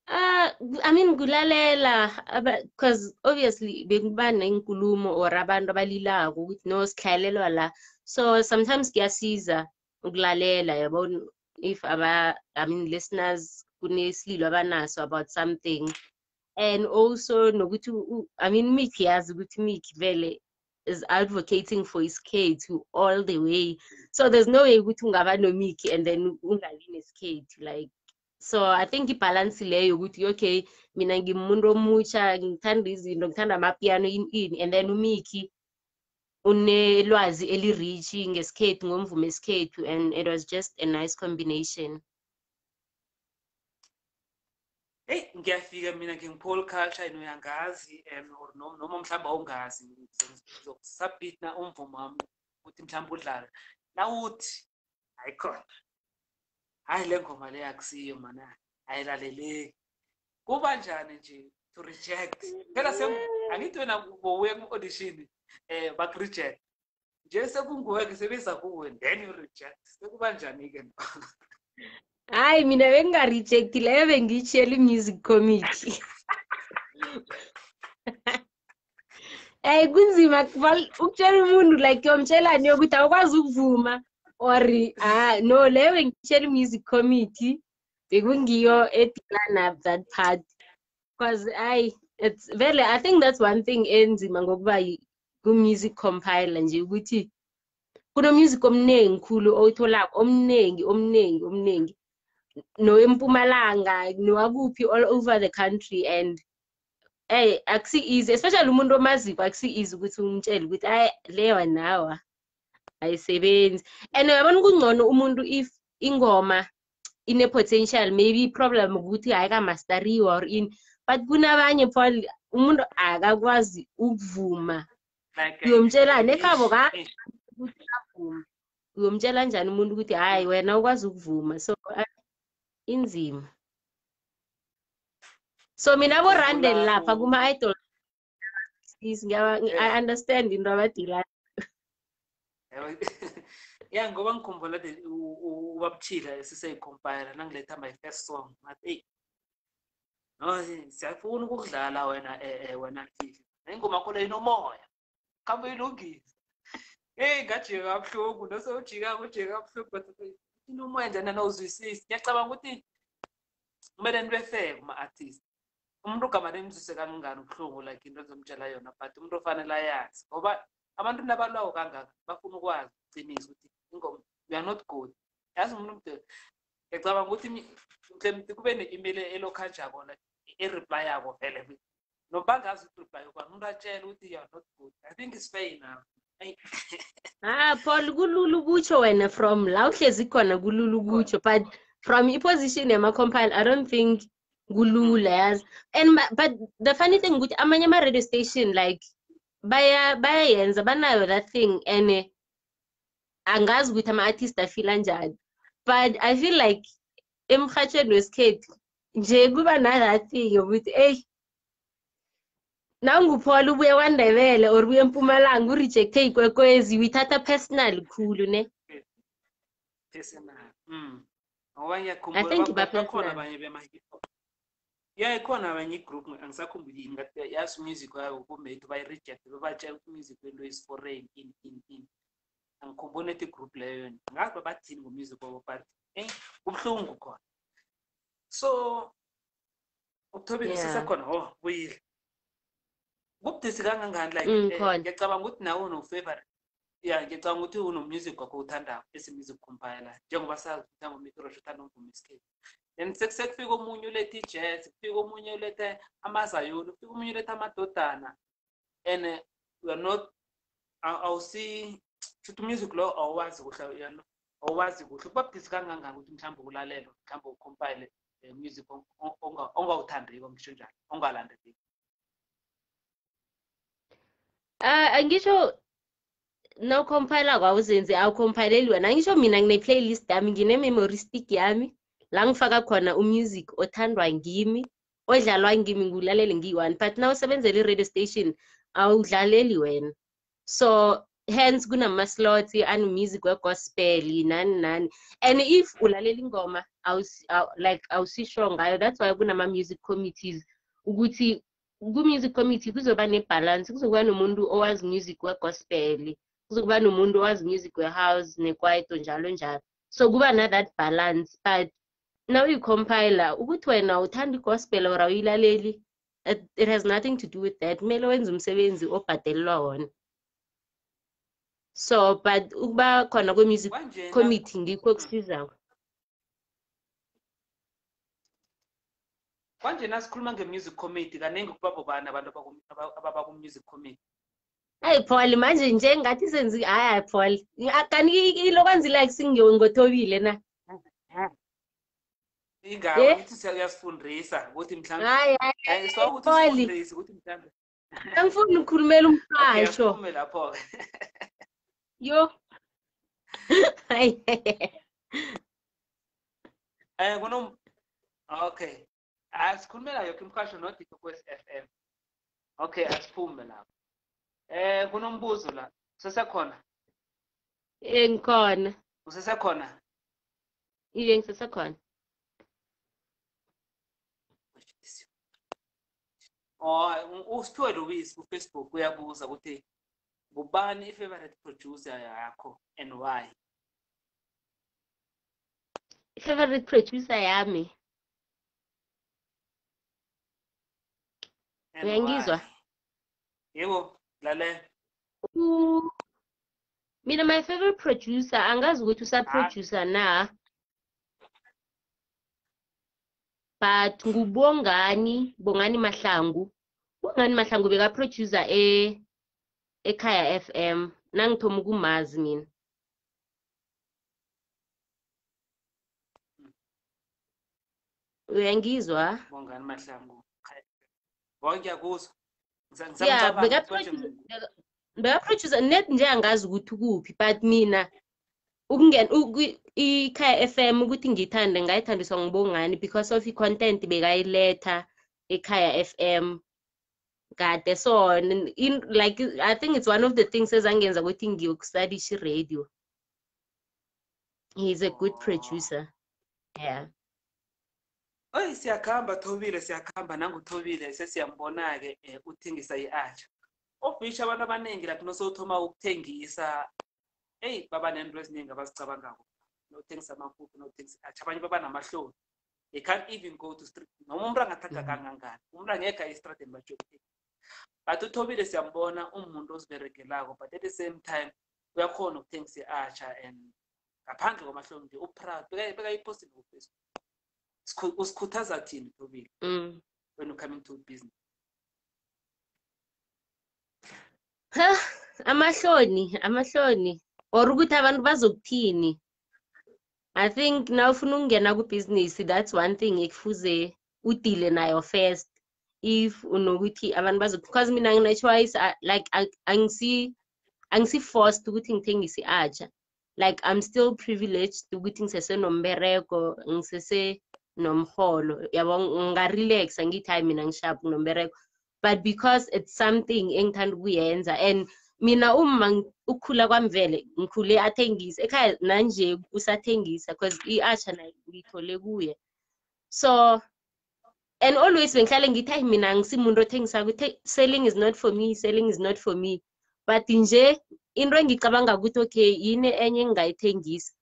I mean kulalela because obviously bekuba nenkulumo or abantu abalilako ukuthi no sikhalelwa la, so sometimes kuyasiza ukulalela yabo if I mean listeners kunesililo abanaso about something, and also nokuthi I mean Mickey yazi ukuthi Mickey vele is advocating for his kids all the way, so there's no way ukuthi ungaba no Mickey and then ungabi nesikhethu like. So I think ibalance leyo ukuthi okay mina ngimuntu omutsha ngithanda izinto ngithanda amapiano in and then uMickey unelwazi eli-rich ngesikhethu ngomvumo esikhethu, and it was just a nice combination. Hey ngiyafika mina ngingipole culture uyangazi or noma mhlawumbe awungazi ngizokusubmit na umvumo wami ukuthi mhlawumbe udlale nawuthi ayikhona hayi le ngoma le akusiyo mana ayilaleleki kuba njani nje to reject phela angithi wena bowuye ku-audition baku-reject nje sekunguwe-ke sebiza kuwe then you reject sekuba njani-ke? Hayi mina benginga-reject leyo bengiyitshela i-music committee. Kunzima ukutshela umuntu like yomtshelani yokuthi awukwazi ukuvuma or no leyo bengiyitshela i-music committee bekungiyo edilana that part, because it's vele I think that's one thing enzima ngokuba ku-music compiler nje ukuthi kuno-music omningi khulu oyitholako omningi noweMpumalanga nowakuphi all over the country, and akusi easy especially umuntu omaziko, akusi easy ukuthi umtshele ukuthi hayi leyo nawa ayisebenzi. And uyabona kungcono umuntu if ingoma ine-potential maybe problem ukuthi hayi kamasteriwa or in, but kunabanye Paul umuntu akakwazi ukuvuma uyomtshela nekhabo ukuthi avuma, uyomtshela njani umuntu ukuthi hayi wena ukwazi ukuvuma? So inzima. So mina borandel lapha kuma-idol I understand into abadila ya ngoba ngikhumbula ubabuthila siseyicompile nangiletha my first song ngathi hey no siyafuna ukudlala wena Mfihli ingoma yakho le inomoya khambe uyilungise. Hey ngajika kabuhlungu nosewujika kabuhlungu but inomoya njani anawuzwisisi. Ngiyacabanga ukuthi kumele nibe fair kuma-artist, umuntu ugama nemzwise kangangani ubuhlungu like into ezomtshela yona, but umuntu ofanele ayazi ngoba abantu nabalwayo kangaka bafuna ukwazi uqinisa ukuthi ingoma you are not good. Yazi umuntu ngiyacabanga ukuthi mhlawumbe kube ne-email elokhanjako like i-reply yako vele noma bangazi i-reply kwani umuntu atshela ukuthi you are not good. I think it's fair enough. Paul kulula ukutsho wena from la uhlezi khona kulula ukutsho, but from i-position yama-compile I don't think kulula yazi. And but the funny thing ukuthi amanye ama-radio station like bayayenza banayo that thing, and angazi ukuthi ama-artist afila njani, but I feel like emrhatshweni wesikhethu nje kuba na that thing yokuthi nawunguPaul ubuye kwaNdebele or ubuye eMpumalanga urejecte ikwekwezi uyithatha personal khulu ne personal. Ngoba I think bakhona abanye ya ikhona abanye igroup angisakhumbuli yini ngathi yazi music yayo kumbe bayireject bebatshela music wento is foreign in angikhumbula ethi group leyo ngazi bathini ngomusic wabo but ubuhlungu khona. So uThobile sisekhona buyile kubudisi kangangani like ngiyacabanga ukuthi nawe uno-favorite, ngiyacabanga ukuthi uno-music wakho uthandako esi-music compiler njengoba sazi ukuthi angomikrosh uthanda umvumo isikhethu, then sekufika omunye uletha i-jazz, kufika omunye uletha amazayoni, kufika omunye uletha amadodana, and we are not awusi futhi umusic lo awuwazi kuhle awuwazi kuhle. Kuba budisi kangangani ukuthi mhlawumbe ulalela mhlawumbe ucompile music ongawuthandiko ngisho njalo ongalandeleki? Angisho nawucompila kwawuzenzi awucompileli wena ngisho mina ngine-playlist yami ngine-memory stick yami la ngifaka khona umusic othandwa ngimi odlalwa ngimi ngiwulalele ngiyi-one but nawusebenzela i-radio station awudlaleli wena so hence kunama-slots anu-music we-gospel nani nani and if ulalela ingoma like awusisure ngayo that's why kunama-music committees ukuthi ku-music committee kuzoba ne-balance kuzokuba nomuntu owazi music we-gospel kuzokuba nomuntu owazi music we-house nekwaito njalo njalo so kuba na-that balance but nawuyi-compiler ukuthi wena uthanda i-gospel or awuyilaleli it has nothing to do with that kumele wenze umsebenzi obhadelelwa wona so but ukuba khona kwe-music committee ngikho kusizako kwanje nasikhuluma nge-music committee kaningi kuba bobani abantu abaku-music committee hayi Paul manje nje ngathi senzi hayi Paul kanti ilo kwanzi like singiyoNgothobile na ingaba ukuthi siyasifundisa ukuthi mhlawumbe hayi so ukuthi sifundise ukuthi mhlawumbe angifuni ukukhulumela umphasho okay lapho yo hayi okay asikhulumela yonke imphasho nodiko kwes-FM okay asiphume lapho kunombuzo la usesekhona ngikhona usesekhona iye ngisesekhona usiphiwe Louis ku-Facebook uyabuza ukuthi ngubani i-favorite producer yakho and why i-favorite producer yami uyangizwa yebo lalela mina my favorite producer angazi ukuthi usaproducer na but ngubongani Mahlangu beka-producer ekhaya FM nangithoma ukumazi mina uyangizwa Bongani Mahlangu bonke yakuzwa yeah beka-producer net nje angazi ukuthi kuphi but mina ukungena ikhaya FM ukuthi ngithande ngayithandiswa ngibongani because of i-content bekayiletha ekhaya FM kade so like I think it's one of the things ezangenza ukuthi ngiyokustudy radio. He's a good producer. Yeah. Oy siyakhamba Thobile siyakhamba nanguThobile sesiyambona ke uthengisa iArcher. Ofisha abantu abaningi lapho nosothoma ukuthengisa baba nento eziningi abazicabangako. Nothengisa amaphupho nothengisa iArcher abanye baba namahloni. They can't even go to street. Noma umuntu angathatha kangangani. Umuntu angeke aye street bajoke. But uThobile siyambona umuntu osiberegelako but at the same time uyakhona ukuthengisa iArcher and ngaphandle kwamahloni nje uproud bekayiposti kuFacebook. Usikhuthaza thini Thobile when you coming to business? Amahloni or ukuthi abantu bazokuthini. I think now ufuna ukungena ku-business that's one thing ekufuze udile nayo first if unokuthi abantu because mina ngine-choice like angisi forced ukuthi ngithengise iArcher. Like I'm still privileged ukuthi ngisesenombereko ngisese nomholo yabo ngarelax ngithi hayi mina ngishap nombereko but because it's something engithanda ukuyenza and mina uma ukukhula kwamvele ngikhule athengisa ekhaya nanje usathengisa because iArcher nayo ngithole kuye so and always bengihlale ngithi hayi mina ngisimuntu othengisa ukuthi selling is not for me but nje into engicabanga ukuthi okay yini enye engingayithengisa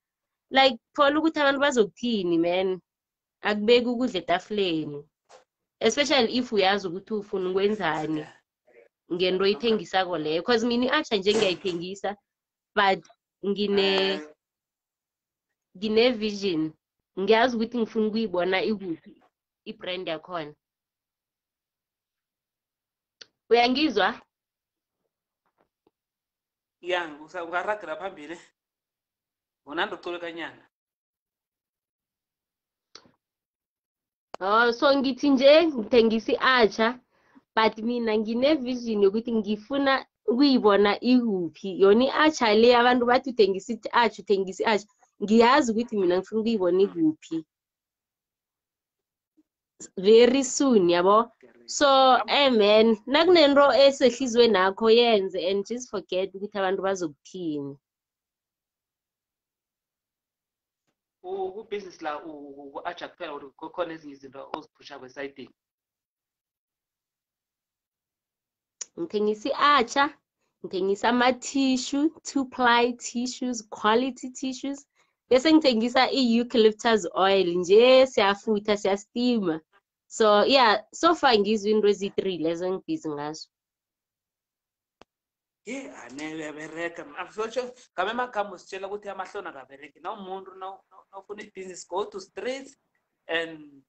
like thola ukuthi abantu bazokuthini man akubeki ukudla etafuleni especially if uyazi ukuthi ufuna ukwenzani ngento oyithengisako leyo because mina iArcher nje ngiyayithengisa but ngine vision ngiyazi ukuthi ngifuna ukuyibona ikuphi ibrand yakhona uyangizwa ungaragela phambili unando ucole kanyana so ngithi nje ngithengisa iArcher but mina ngine vision yokuthi ngifuna ukuyibona ikuphi yona i-acha le abantu bathi uthengisa i-acha uthengisa i-acha ngiyazi ukuthi mina ngifuna ukuyibona ikuphi very soon yabo. So man nakunento esehlizweni nakho yenze and just forget ukuthi abantu bazokuthini. Ku-business la ku-acha kuphela or kukhona ezinye izinto oziphusha kwesayidini? Ngithengisa i-acha, ngithengisa ama-tissue, 2-ply tissues, quality tissues, bese ngithengisa i-eucalyptus oil nje siyafutha siyastima. So yeah, so far ngizwe into ezi-3 lezo engibhizi ngazo. Anebereka afutsho ngabe amagama usitshela ukuthi amahloni akabereki na umuntu nawufuna i-business go to street and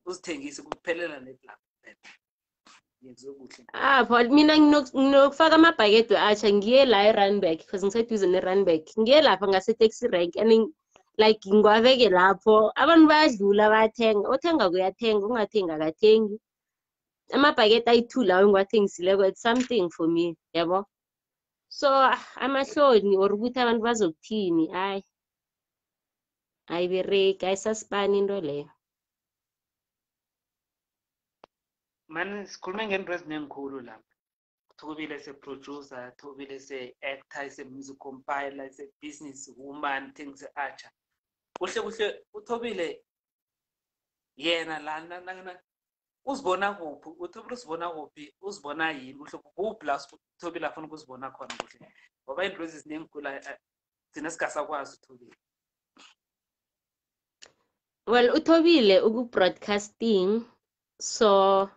uzithengise kuphelela neplug yenziwe kuhle. Paul mina nginokufaka amabhakede we-acha ngiye la e-Randburg because ngiseduze ne-Randburg ngiye lapha ngase-taxi rank and like ngiwabeke lapho abantu bayadlula bayathenga othenga kuyathenga ungathenga akathengi amabhakede ayi-2 lawo ngiwathengisileko it's something for me yabo. So amahloni or ukuthi abantu bazokuthini ayibereki ayisasipani into leyo. Man sikhulume ngento ezinengikhulu lapha. Thobile se-producer, Thobile se-actor, se-music compiler, se-business woman, things acha. Kuhle uThobile yena lana uzibona kuphi? uThobile uzibona kuphi? Uzibona yini? Kuhle kuphi la uThobile afuna ukuzibona khona kuhle? Ngoba into ezinengikhulu thina singasakwazi uThobile. Well uThobile uku-broadcasting so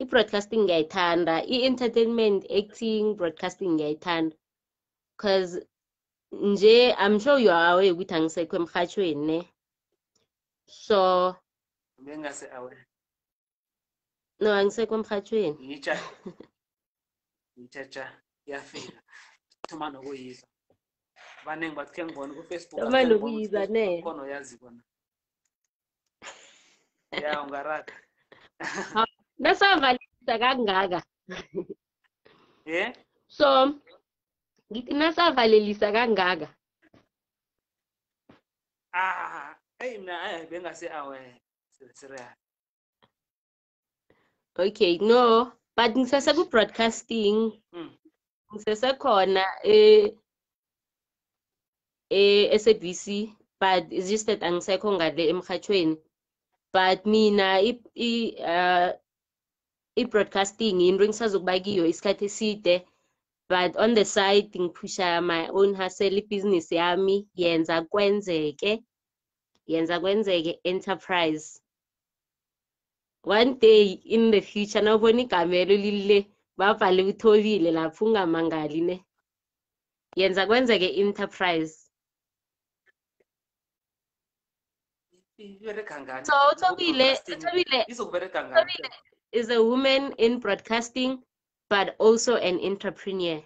i-broadcasting ngiyayithanda i-entertainment acting broadcasting ngiyayithanda because nje I'm sure you are aware ukuthi angisekho emhathweni ne so Bengase aware no angisekho emhathweni ngitsha yafika thuma nokuyizwa abaningi bathi ke ngibona ku-Facebook thoma nokuyizwa ne khona uyazi bona ya ungaraga nasavalelisa kangaka so ngithi nasavalelisa kangaka mina bengase aware serious. Okay no but ngisese ku-broadcasting ngisesekhona SABC but it's just that angisekho ngale emhathweni but mina i-broadcasting into engisazokuba kiyo isikhathi eside but on the side ngiphusha my own hustle business yami yenza kwenzeke enterprise. One day in the future nawubona igamelo lile babhale uThobile lapho ungamangali ne yenza kwenzeke enterprise. So Thobile is a woman in broadcasting but also an entrepreneur.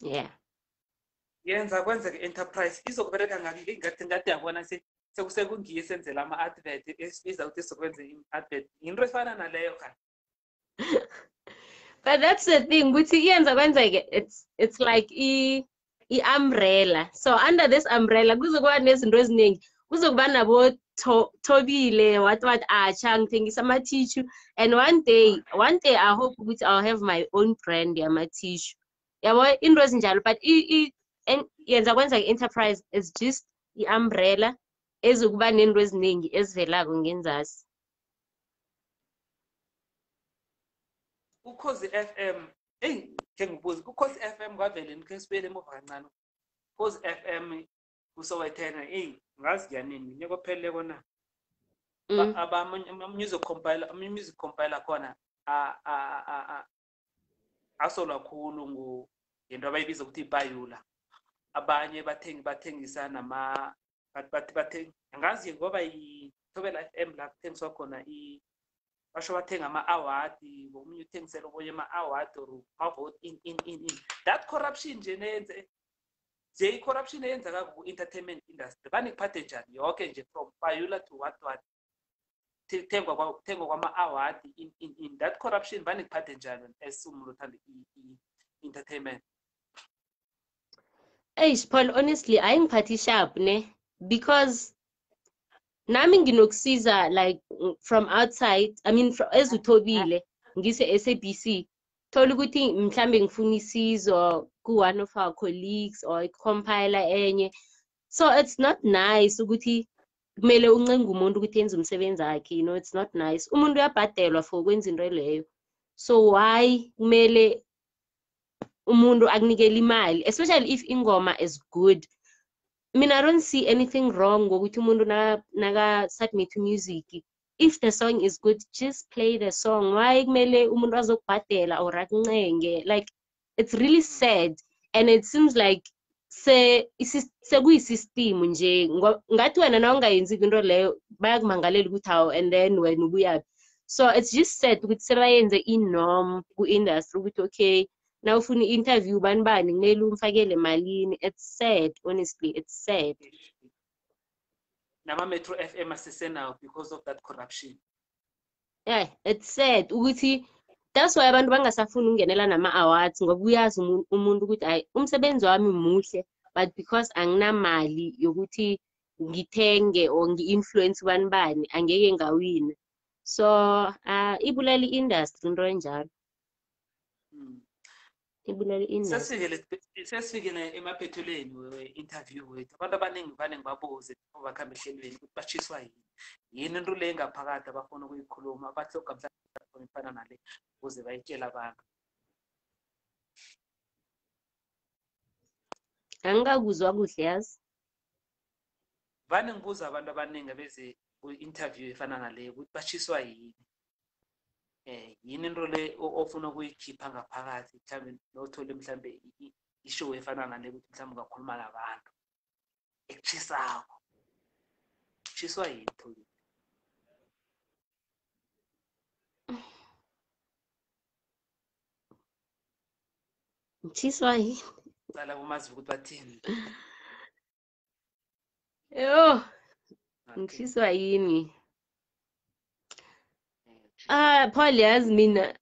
Yeah. Yenza kwenzeke enterprise izokubereka ngathi yabona sekusekungiye esenzela ama-advert izawuthi sizokwenza i-advert into efana naleyo kana. But that's the thing ukuthi iyenza kwenzeke it's like i-umbrella so under this umbrella kuzokuba nezinto eziningi kuzokuba nabo Thobile what acha ngithengisa ama-tissue and one day I hope ukuthi I'll have my own brand yama-tissue yabo into ezinjalo but yenza kwenzeke enterprise is just i-umbrella ezokuba nento eziningi ezivelako ngenzasi. Ukhozi FM ke ngibuza ukhozi FM kwavele nikhe sibele emuva kancane ukhozi FM usowethena ngazi kuyanini nyoko phelele kona music compiler khona asolwa khulu ngento abayibiza ukuthi ibayula abanye bathengisa nama bathi angazi ngoba iThobela FM la kuthengiswa khona basho bathenga ama-award ngomunye uthengisela okunye ama-award or ma-vote in that corruption nje nenze nje i-corruption eyenzeka ku-entertainment industry banikuphathe njani yonke nje from bayula to what thengwa kwama-award in that corruption vane kuphathe njani as umuntu othanda i-entertainment? Paul, honestly ayingiphathi sharp ne, because nami nginokusiza like from outside, I mean as uThobile ngise-SABC, thola ukuthi mhlambe ngifuna isizo ku-one of our colleagues or i-compiler enye, so it's not nice ukuthi kumele uncenge umuntu ukuthi yenze umsebenzi wakhe, you know, it's not nice. Umuntu uyabhadelwa for ukwenza into leyo, so why kumele umuntu akunikele imali, especially if ingoma is good. I mean, I don't see anything wrong ngokuthi umuntu naka submit music. If the song is good, just play the song. Why kumele umuntu azokubhadela or akuncenge? Like, it's really sad, and it seems like sekuyisystem nje, ngathi wena na ungayenzi into leyo bayakumangalela ukuthi hawo, and then wena ubuyaphi. So it's just sad ukuthi sebayenze i-norm ku-industry ukuthi okay, now ufuna i-interview bani kumele umfakele malini. It's sad, honestly, it's sad. Nama-Metro FM asesenawo because of that corruption. Yeah, it's sad ukuthi that's why abantu bangasafuni ukungenela nama-awards, ngoba uyazi umuntu ukuthi hayi umsebenzi wami muhle, but because anginamali yokuthi ngithenge or ngi-influence bani angeke ngawina. So ibulala i-industry into enjalo. Ibulala i-industry. Sesifikele emaphethelweni we-interview wethu. Abantu abaningi vane ngibabuze bakhambe ehlelweni ukuthi bashiswa yini into le ngaphakathi abafuna ukuyikhuluma, abahloga mhlawumbe ifana nale ukuze bayitshele abantu. Angikakuzwa kuhle yazi. Vane ngibuza abantu abaningi abeze ku-interview efana nale ukuthi bashiswa yini. Yini into le ofuna ukuyikhipha ngaphakathi, mhlawumbe nothole mhlawumbe ishow efana nale ukuthi mhlawumbe ungakhuluma nabantu ekutshisako. Shiswa yini Thobile? Ngitshiswa yini? Cala kumazi ukuthi bathini. Yo, ngitshiswa yini? Paul, yazi mina,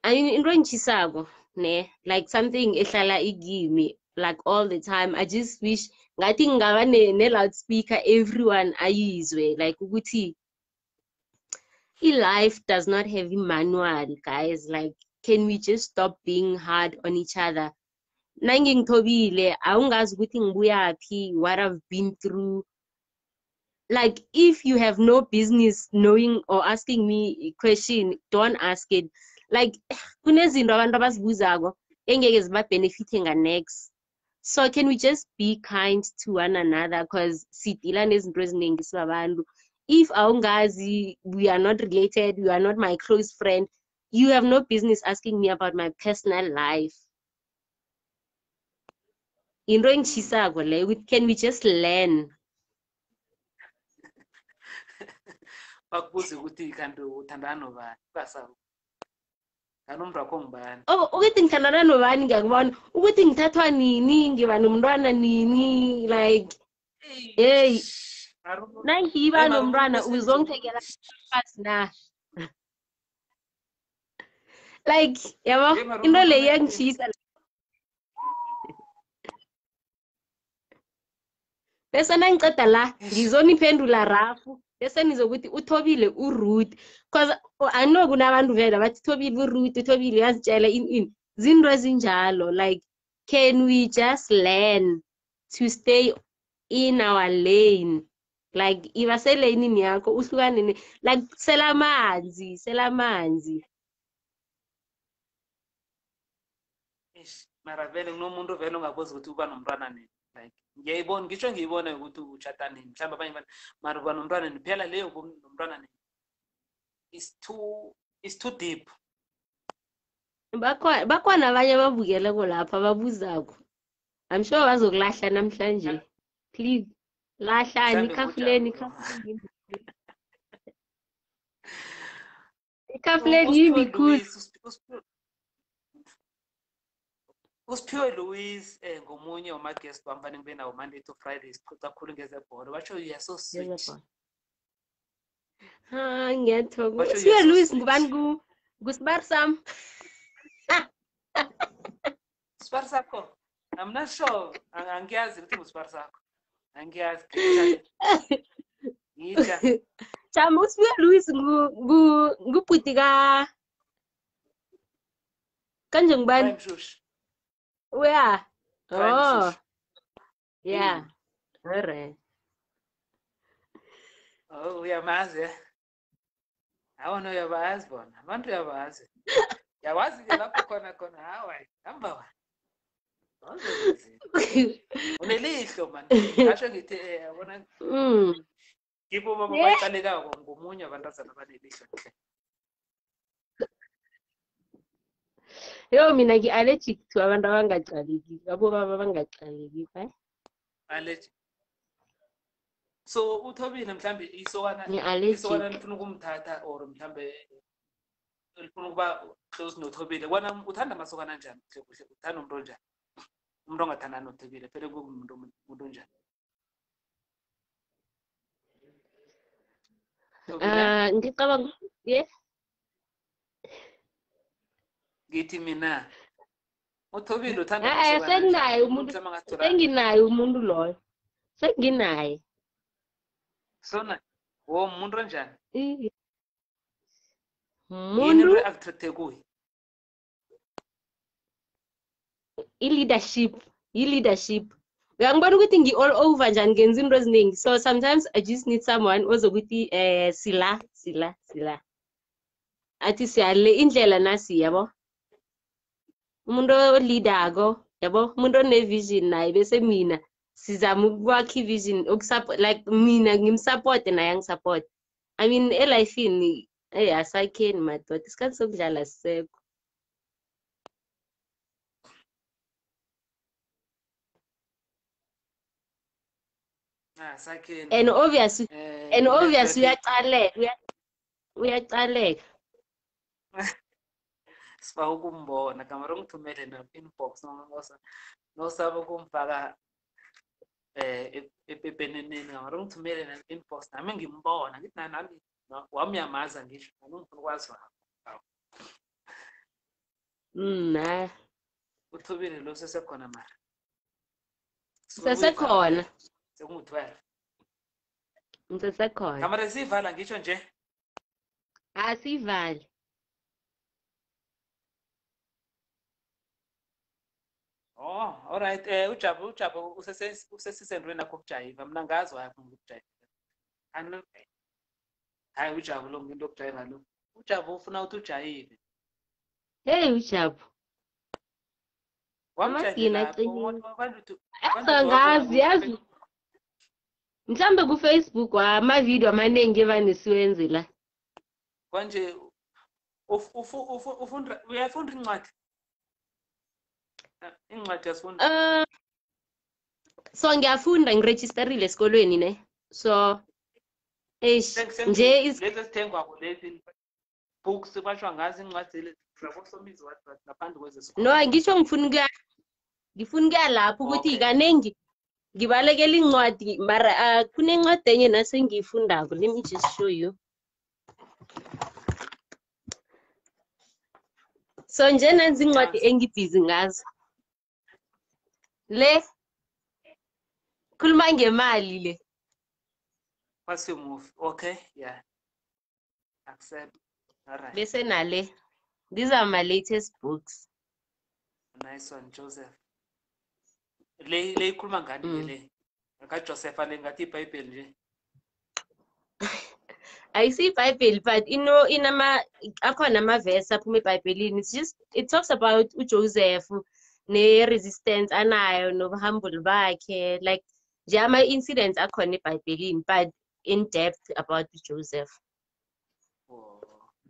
I mean, into engitshisako ne, like something ehlala ikimi like all the time. I just wish ngathi ngaba ne-loudspeaker everyone ayizwe, like ukuthi life does not have a manual, guys. Like, can we just stop being hard on each other? Nangingithobile awungazi ukuthi ngibuyaphi, what I've been through. Like, if you have no business knowing or asking me a question, don't ask it. Like, kunezinto abantu abazibuzako engeke ziba-benefite nga-next. So can we just be kind to one another, because sidila nezinto eziningi sibabantu. If awungazi, we are not related, you are not my close friend, you have no business asking me about my personal life. Into engitshisako leyo, can we just learn? Bakubuze ukuthi kanti uthandana nobani, basawu kanti umuntu wakho ngubani. Ukuthi ngithandana nobani ngiyakubona, ukuthi ngithathwa nini, ngiba nomntwana nini, like hey, nangiba nomntwana uzongithekela phasi na. Like yabo into le iyangitshisa. Bese nangiceda la ngizoniphendula rafu, bese nizokuthi uThobile urude, because I know kunabantu vele bathi Thobile urude, Thobile uyazitshela in zinto ezinjalo. Like, can we just learn to stay in our lane? Like, iba selenini yakho uhlukane, like sela amanzi. Mara vele kunomuntu vele ungabuza ukuthi uba nomntwana nini. Like ngiyayibona, ngisho ngiyibona ukuthi uchata nini, mhlawumbe abanye abantu mara uba nomntwana nini, phela leyo nomntwana nini is too deep. Bakhona abanye ababukeleko lapha ababuzako. I'm sure bazokulahla namhlanje. Please, lahlani ikhafuleni. Ikhafuleni yimbi khulu. Usiphiwe Louis ngomunye wama-guest wami vane ngibe nawo Monday to Friday, sixoxa kakhulu ngezebhola. Basho you are so sweet. Ngiyathokoza. Basho Usiwe you're so Louis sweet. ngubani kusibar sam? Sipar sakho? I'm not sure. Angiyazi ukuthi ngusipar sakho. Angiyazi critically. Yitya. Chama usiwe Louis ngubhuti kanje ngubani? Prime Shush. Yeah. Prime Oh. Shush. Yeah. Alright. Oh, uyamazi. Awona uyabazi bona. Abantu uyabazi. Yawazi ke lapho khona hayi. Hamba wena. Unelihlo man. Ngasho ngithi yabona. Kibo baba baqaleka ngomunye abantazana abanelihlo hle. Yo mina ngi-allergic to abantu abangaqaleki. Abo baba abangaqaleki, bye. Allergic. So uThobile mhlambe isokana lifuna ukumthatha or mhlambe lifuna ukuba close noThobile. Wena uthanda amasokana kanjani? Kuhle uthanda umuntu onjani? Umuntu ongathanda noThobile phela kumuntu onjani? Ngicabanga ngithi mina uThobile uthanda amasokana senginaye umuntu loyo. Senginaye. Sona umuntu onjani? Umuntu attracte kuye. I-leadership. Uyangibona ukuthi ngi-all over njani ngenza into eziningi. So sometimes I just need someone ozokuthi sila. Athi siyale indlela nasi yabo. Umuntu oleader-ko, yabo, umuntu one-vision naye bese mina sizama ukwakha i-vision like mina ngimsupport naye angisupport. I mean elifini asakheni madoda isikhathi sokudlala sisekho. Sakheni. And obviously uyaqaleka. Siba ukumbona kamara ungithumele na-inbox nosaba ukumfaka epepeneneni kamara ungithumele na-inbox nami ngimbona ngithi nami wami uyamaza ngisho nami ngifuna ukwazi wakho. uThobile lo sesekhona mara Sesekhona. sekungu-12 Sesekhona. kamara siyivala ngisho nje asivali. Oh, alright. Ujabu usesisendweni akho ukujayiva. Mina ngazi waphi ukujayiva. Hayi ujabu lo nginto okujayiva lo. Ujabu ufuna ukuthi ujayive. Hey ujabu. Wamjayivela ngazi yazi. Mhlambe ku Facebook ama-video amaningi evanisiwenze la. Kwanje uyafunda incwadi? Incwadi yasifunda? So ngiyafunda ngiregisterile esikolweni ne. So nje lezi ezithengwako lezi books basho ngazi incwadi lezi zabosomizi ngaphandle kwezesikole. No ngisho ngifuna ukuya lapho ukuthi kanengi ngibalekela incwadi mara kunencwadi enye nase ngiyifundako. Let me just show you. So nje nanzi incwadi engibhizi ngazo. Le khuluma ngemali le. What's your move? Okay, yeah. Accept. All right. Bese nale. These are my latest books. Nice one, Joseph. Le ikhuluma ngani le? Ka Joseph ale ngathi iBhayibheli nje. I see Bible, but akhona ama-verse aphuma eBhayibhelini. It talks about uJoseph ne-resistance anayo nobuhumble bakhe, like nje ama-incidents akhona eBhayibhelini, but in depth about Joseph.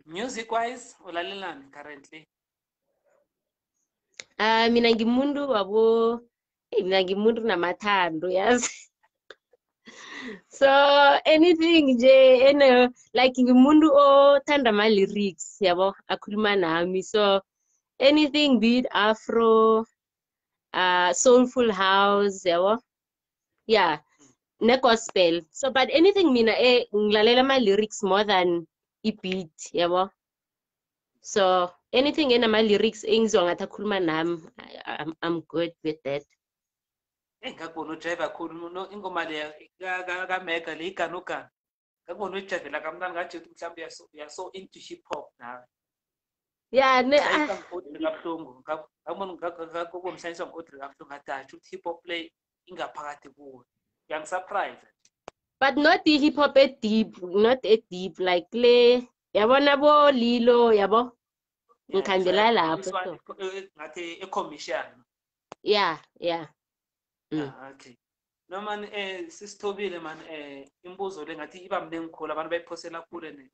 Music wise ulalelani currently? Mina ngimuntu namathando yazi. So anything nje like ngimuntu othanda ama-lyrics yabo akhuluma nami. So anything be it Afro, soulful house yabo. Yeah. ne-gospel. So but anything mina ngilalela ama-lyrics more than i-beat, yabo. So anything enama-lyrics engizwa ngathi akhuluma nami, I'm good with that. Ngakubona ujive kakhulu ingoma le kaMega le iganuganu. Ngakubona ujivela kamnandi ngathi mhlawumbe so into hip hop nawe. Yeah, kabuhlungu. Ngakubona ngakumshayisa ngkodri kabuhlungu ngathi hip hop play ingaphakathi kuwe. Surprise. But not the hip hop deep, not a deep like le yabona bo Lilo yabo. Ngikhandela lapho. Ngathi e-commercial. Yeah. Okay. No man sisithobile man imbuzo le ngathi iba mningi khulu abantu bayiphosela kuhle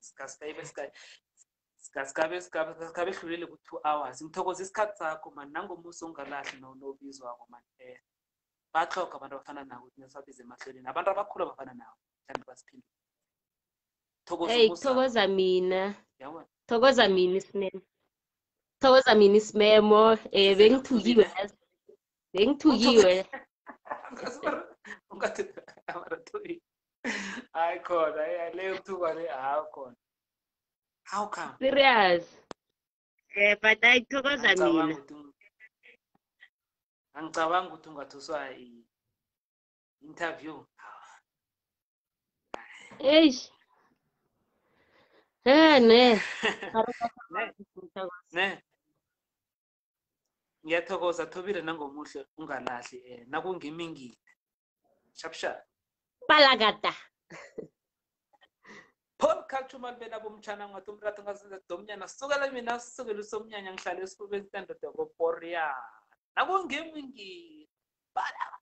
sikabe hlulile ku2 hours. Ngithokoza isikhathi sakho man nangomuso ungalahli nobizwa wako man. Baxoka abantu abafana nawe ukuthi nesabize emahlelweni abantu abakhulu abafana nawe kanti basiphinde. Thokoza mina. Thokoza mina isimemo. Thokoza mina isimemo bengithukiwe yazi. Bengithukiwe. Ungathi amarathoyi. Hayi khona leyo kuthuka le khona. How come? Serious. But thokoza mina. Angicabanga ukuthi ungathuswa interview. Eish. Ne. Ngiyathokoza Thobile nangomuhle ungalahli nakungimingile. Shapsha. Palagata. Paul Kalchuma bena bomtshana ngathi umratha ngasiza domnyana sukela mina sukela usomnyanya ngihlala esifubeni standard ko Poria. Nakungimingile. Bala